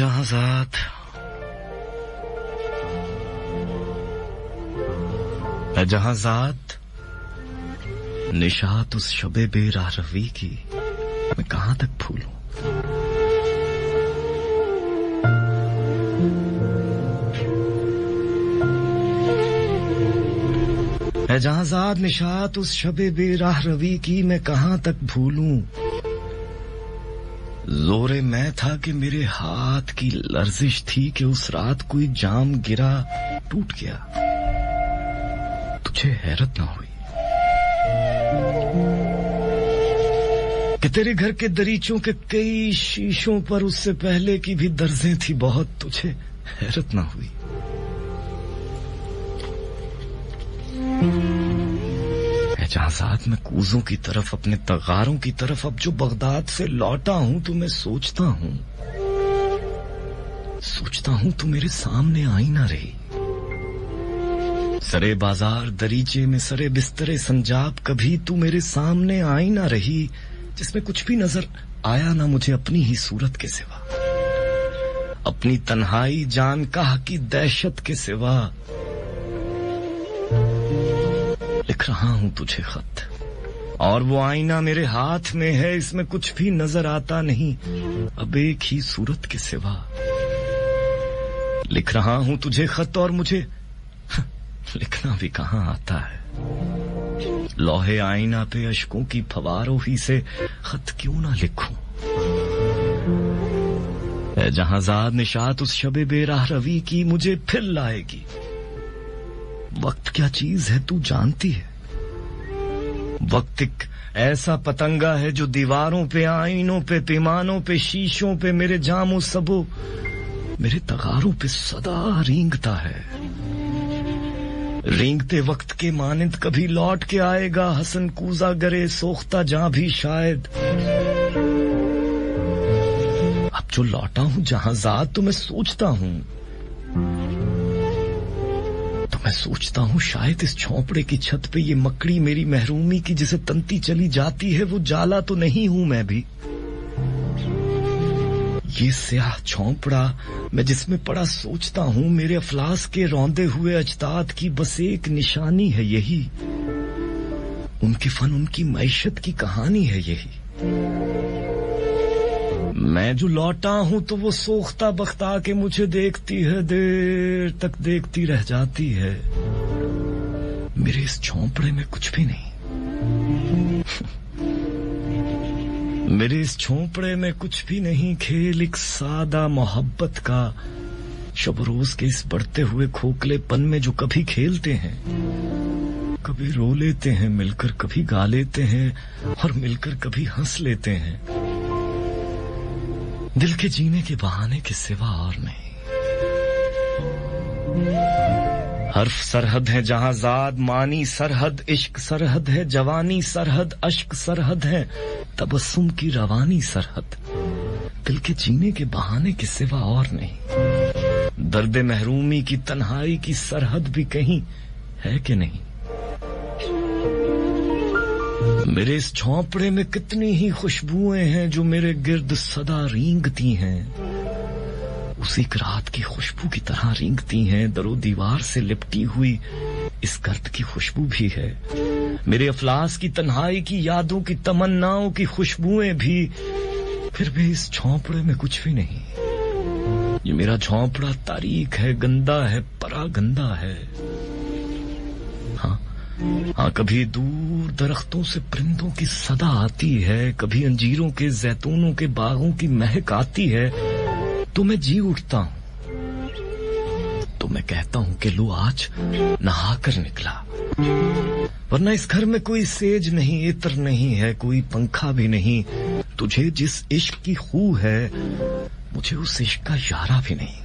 जहांजाद है जहांजाद, निशात उस शबे बेराह रवी की मैं कहां तक भूलूं। है जहांजाद निशात उस शबे बेराह रवी की मैं कहां तक भूलूं। जोरे मैं था कि मेरे हाथ की लर्जिश थी कि उस रात कोई जाम गिरा टूट गया। तुझे हैरत ना हुई कि तेरे घर के दरीचों के कई शीशों पर उससे पहले की भी दर्जें थी बहुत। तुझे हैरत ना हुई। जहांजाद मैं कूजों की तरफ, अपने तगारों की तरफ अब जो बगदाद से लौटा हूं तो मैं सोचता हूं तू मेरे सामने आई ना रही। सरे बाजार दरीचे में सरे बिस्तरे संजाब कभी तू मेरे सामने आई ना रही, जिसमें कुछ भी नजर आया ना मुझे अपनी ही सूरत के सिवा, अपनी तन्हाई जानकाह की दहशत के सिवा। लिख रहा हूं तुझे खत और वो आईना मेरे हाथ में है, इसमें कुछ भी नजर आता नहीं अब एक ही सूरत के सिवा। लिख रहा हूं तुझे खत और मुझे लिखना भी कहां आता है। लोहे आईना पे अश्कों की फवारों ही से खत क्यों ना लिखूं। जहांजाद निशात उस शबे बेराह रवी की मुझे फिर लाएगी। वक्त क्या चीज है तू जानती है। वक्त एक ऐसा पतंगा है जो दीवारों पे, आईनों पे, पैमानों पे, शीशों पे, मेरे जामो सबो, मेरे तगारों पे सदा रेंगता है। रेंगते वक्त के मानिंद कभी लौट के आएगा हसन कूजा गरे सोख्ता जहां भी शायद। अब जो लौटा हूं जहांजाद तो मैं सोचता हूं शायद इस झोंपड़े की छत पे ये मकड़ी मेरी महरूमी की जिसे तंती चली जाती है वो जाला तो नहीं हूं मैं भी। ये स्याह झोंपड़ा मैं जिसमें पड़ा सोचता हूं मेरे अफलास के रौंदे हुए अजदाद की बस एक निशानी है यही। उनके फन, उनकी मैशत की कहानी है यही। मैं जो लौटा हूं तो वो सोख्ता बख्ता के मुझे देखती है, देर तक देखती रह जाती है। मेरे इस झोंपड़े में कुछ भी नहीं मेरे इस झोंपड़े में कुछ भी नहीं। खेल एक सादा मोहब्बत का शब रोज के इस बढ़ते हुए खोखलेपन में जो कभी खेलते हैं, कभी रो लेते हैं मिलकर, कभी गा लेते हैं और मिलकर कभी हंस लेते हैं। दिल के जीने के बहाने के सिवा और नहीं। हर्फ सरहद है जहांजाद, मानी सरहद, इश्क सरहद है, जवानी सरहद, अश्क सरहद है, तबस्सुम की रवानी सरहद। दिल के जीने के बहाने के सिवा और नहीं। दर्द महरूमी की तन्हाई की सरहद भी कहीं है कि नहीं। मेरे इस झोंपड़े में कितनी ही खुशबुएं हैं जो मेरे गिर्द सदा रेंगती हैं। उसी रात की खुशबू की तरह रेंगती हैं। दरो दीवार से लिपटी हुई इस गर्द की खुशबू भी है। मेरे अफलास की तन्हाई की यादों की तमन्नाओं की खुशबुएं भी। फिर भी इस झोंपड़े में कुछ भी नहीं। ये मेरा झोंपड़ा तारीख है, गंदा है, परा गंदा है। हाँ, कभी दूर दरख्तों से परिंदों की सदा आती है, कभी अंजीरों के, जैतूनों के बागों की महक आती है, तो मैं जी उठता हूं। तो मैं कहता हूं कि लो आज नहाकर निकला, वरना इस घर में कोई सेज नहीं, इत्र नहीं है, कोई पंखा भी नहीं। तुझे जिस इश्क की खू है मुझे उस इश्क का यारा भी नहीं।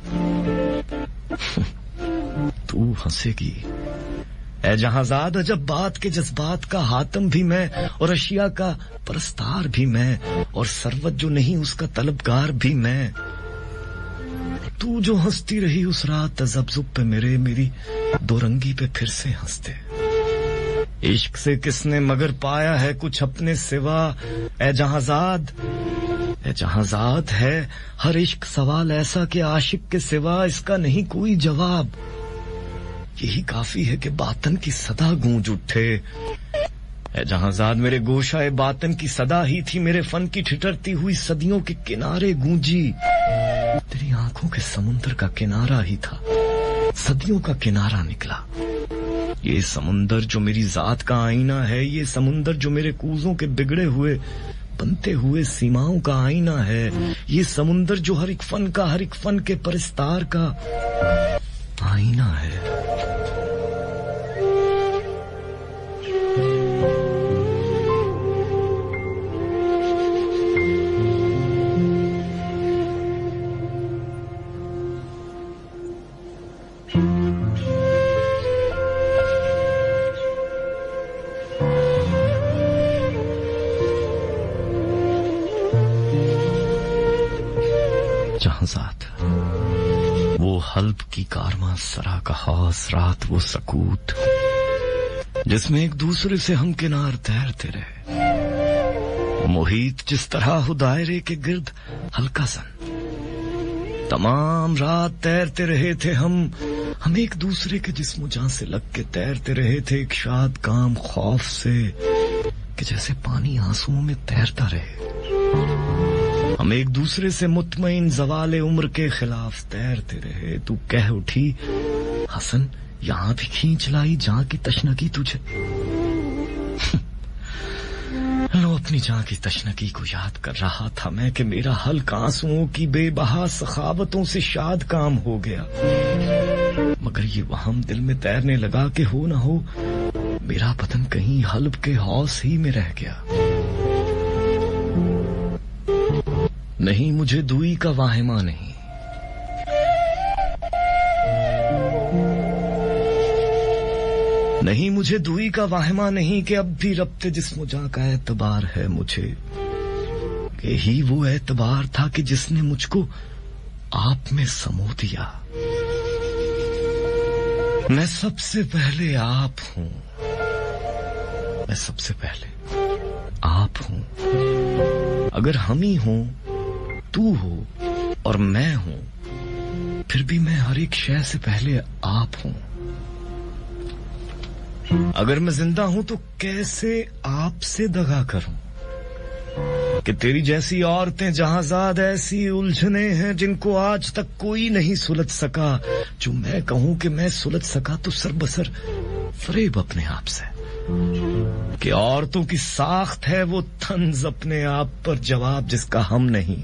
तू हंसेगी ऐ जहांजाद, अजब बात के जज्बात का हातम भी मैं और अशिया का परस्तार भी मैं और सरवत जो नहीं उसका तलबगार भी मैं। तू जो हंसती रही उस रात तजब्जुब पे मेरी दो रंगी पे फिर से हंसते। इश्क से किसने मगर पाया है कुछ अपने सिवा। ऐ जहांजाद जहांजाद है हर इश्क सवाल ऐसा कि आशिक के सिवा इसका नहीं कोई जवाब। यही काफी है कि बातन की सदा गूंज उठे। जहांजाद मेरे गोशाए बातन की सदा ही थी, मेरे फन की ठिठरती हुई सदियों के किनारे गूंजी। तेरी आंखों के समुंदर का किनारा ही था, सदियों का किनारा निकला। ये समुंदर जो मेरी जात का आईना है, ये समुंदर जो मेरे कूजों के बिगड़े हुए बनते हुए सीमाओं का आईना है, ये समुंदर जो हर एक फन के परिस्तार का आईना है। जहांजाद वो हल्ब की कारवां सरा का हौस, रात वो सकूत जिसमें एक दूसरे से हम किनार तैरते रहे। मुहीत जिस तरह हो दायरे के गिर्द हल्का सन, तमाम रात तैरते रहे थे हम एक दूसरे के जिस्मो जान से लग के तैरते रहे थे, एक शाद काम खौफ से कि जैसे पानी आंसुओं में तैरता रहे। हम एक दूसरे से मुतमईन ज़वाले उम्र के खिलाफ तैरते रहे। तू कह उठी, हसन यहां भी खींच लाई जां की तशनगी तुझे। लो अपनी जां की तशनगी को याद कर रहा था मैं कि मेरा हल्क आंसुओं की बेबहा सखावतों से शाद काम हो गया। मगर ये वहम दिल में तैरने लगा कि हो न हो मेरा बदन कहीं हल्ब के हौस ही में रह गया। नहीं मुझे दुई का वाहिमा नहीं, नहीं मुझे दुई का वाहिमा नहीं कि अब भी रब्ते जिस्मो जां का एतबार है मुझे। यही वो एतबार था कि जिसने मुझको आप में समो दिया। मैं सबसे पहले आप हूं, मैं सबसे पहले आप हूं। अगर हम ही हों, तू हो और मैं हूं, फिर भी मैं हर एक शय से पहले आप हूं। अगर मैं जिंदा हूं तो कैसे आपसे दगा करूं कि तेरी जैसी औरतें जहांजाद ऐसी उलझने हैं जिनको आज तक कोई नहीं सुलझ सका। जो मैं कहूं कि मैं सुलझ सका तो सरबसर फरेब अपने आप से कि औरतों की साख्त है वो तंज अपने आप पर जवाब जिसका हम नहीं।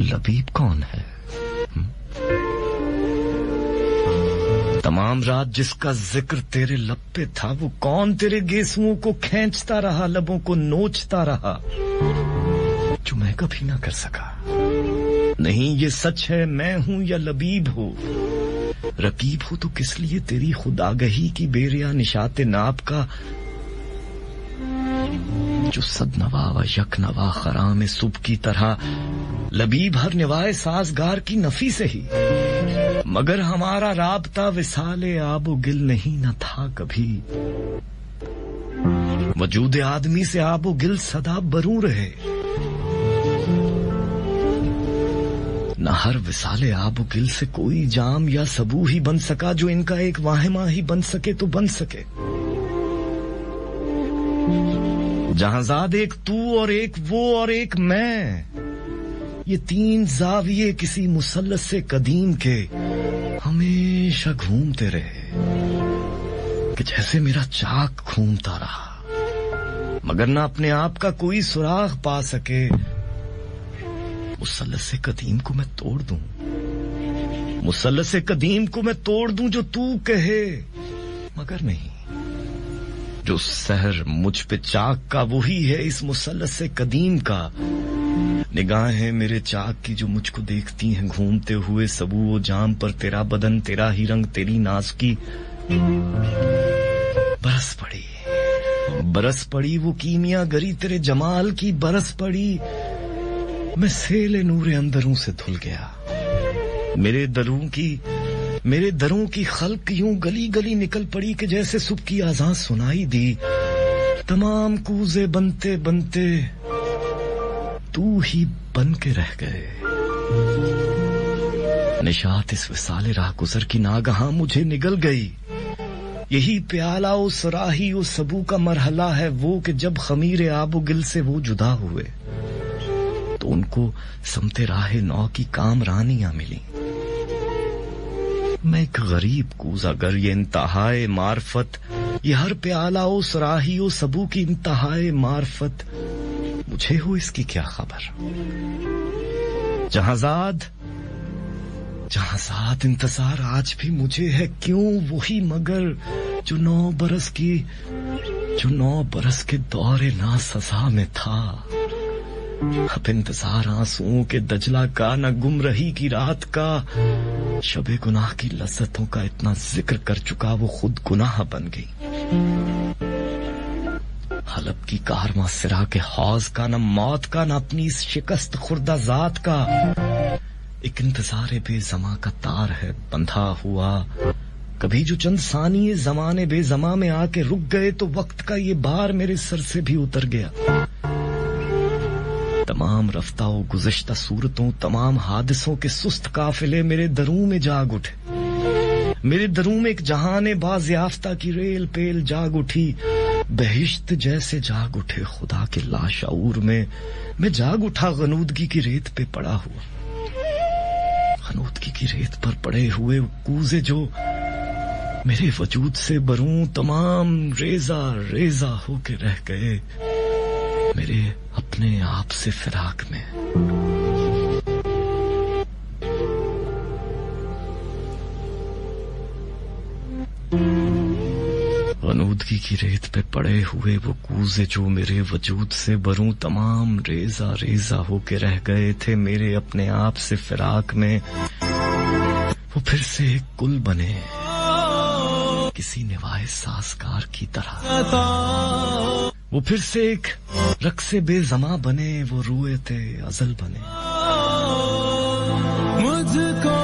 लबीब कौन है? तमाम रात जिसका जिक्र तेरे लब पे था, वो कौन तेरे गेसुओं को खींचता रहा, लबों को नोचता रहा, जो मैं कभी ना कर सका। नहीं ये सच है, मैं हूं या लबीब हो। रकीब हो तो किस लिए तेरी खुदागही की बेरिया निशाते नाप का, जो सदनवा व यकनवा खराम सुब की तरह। लबीब हर निवाए साजगार की नफी से ही, मगर हमारा राबता विसाले आबो गिल नहीं न था कभी। वजूद आदमी से आबो गिल सदा बरू रहे, न हर विसाले आबो गिल से कोई जाम या सबू ही बन सका जो इनका एक वाहिमा ही बन सके तो बन सके। जहांजाद एक तू और एक वो और एक मैं, ये तीन जाविये किसी मुसल्लस से कदीम के हमेशा घूमते रहे कि जैसे मेरा चाक घूमता रहा, मगर ना अपने आप का कोई सुराग पा सके। मुसल्लस से कदीम को मैं तोड़ दूं, मुसल्लस से कदीम को मैं तोड़ दूं जो तू कहे, मगर नहीं। जो सहर मुझ पे चाक का वही है इस मुसल्लस से कदीम का। निगाहें मेरे चाक की जो मुझको देखती हैं घूमते हुए सबू जाम पर, तेरा बदन तेरा ही रंग तेरी नाज की बरस पड़ी वो कीमिया गरी तेरे जमाल की बरस पड़ी। मैं सेले नूरे अंदरों से धुल गया, मेरे दरों की खल्क यूं गली गली निकल पड़ी कि जैसे सुबह की आजान सुनाई दी। तमाम कूजे बनते बनते तू ही बन के रह गए। निशात इस विसाले राह गुजर की नागहां मुझे निगल गई। यही प्याला ओ सराही ओ सबू का मरहला है वो कि जब खमीरे आबो गिल से वो जुदा हुए तो उनको समते राहे नौ की कामरानियां मिली। मैं एक गरीब कूजागर, ये इंतहाए मार्फत, ये हर प्याला ओ सराही ओ सबू की इंतहाए मार्फत, मुझे हो इसकी क्या खबर। जहांजाद इंतजार आज भी मुझे है, क्यों वही मगर जो 9 बरस के दौरे ना सजा में था। अब इंतजार आंसुओं के दजला का, न गुम रही की रात का, शबे गुनाह की लज्जतों का इतना जिक्र कर चुका वो खुद गुनाह बन गई। हलब की कारवां सिरा के हौज का, न मौत का, न अपनी इस शिकस्त खुर्दा जात का, एक इंतजारे बेजमा का तार है बंधा हुआ। कभी जो चंद सानिये जमाने बेजमा में आके रुक गए तो वक्त का ये बार मेरे सर से भी उतर गया। तमाम रफ्ताओं गुज़श्ता सूरतों, तमाम हादिसों के सुस्त काफिले मेरे दरों में जाग उठे। मेरे दरों में एक जहाने बाज़याफ्ता की रेल पेल जाग उठी। बहिश्त जैसे जाग उठे खुदा के लाशऊर में मैं जाग उठा। गनूदगी की रेत पे पड़ा हुआ, गनूदगी की रेत पर पड़े हुए कूजे जो मेरे वजूद से बरूं तमाम रेजा रेजा होके रह गए मेरे अपने आप से फिराक में। गनूदगी की रेत पे पड़े हुए वो कूजे जो मेरे वजूद से बरूं तमाम रेजा रेजा होके रह गए थे मेरे अपने आप से फिराक में। वो फिर से एक गुल बने किसी निवाए साजगार की तरह। वो फिर से एक रक्से बेजमा बने, वो रुएते अजल बने। मुझको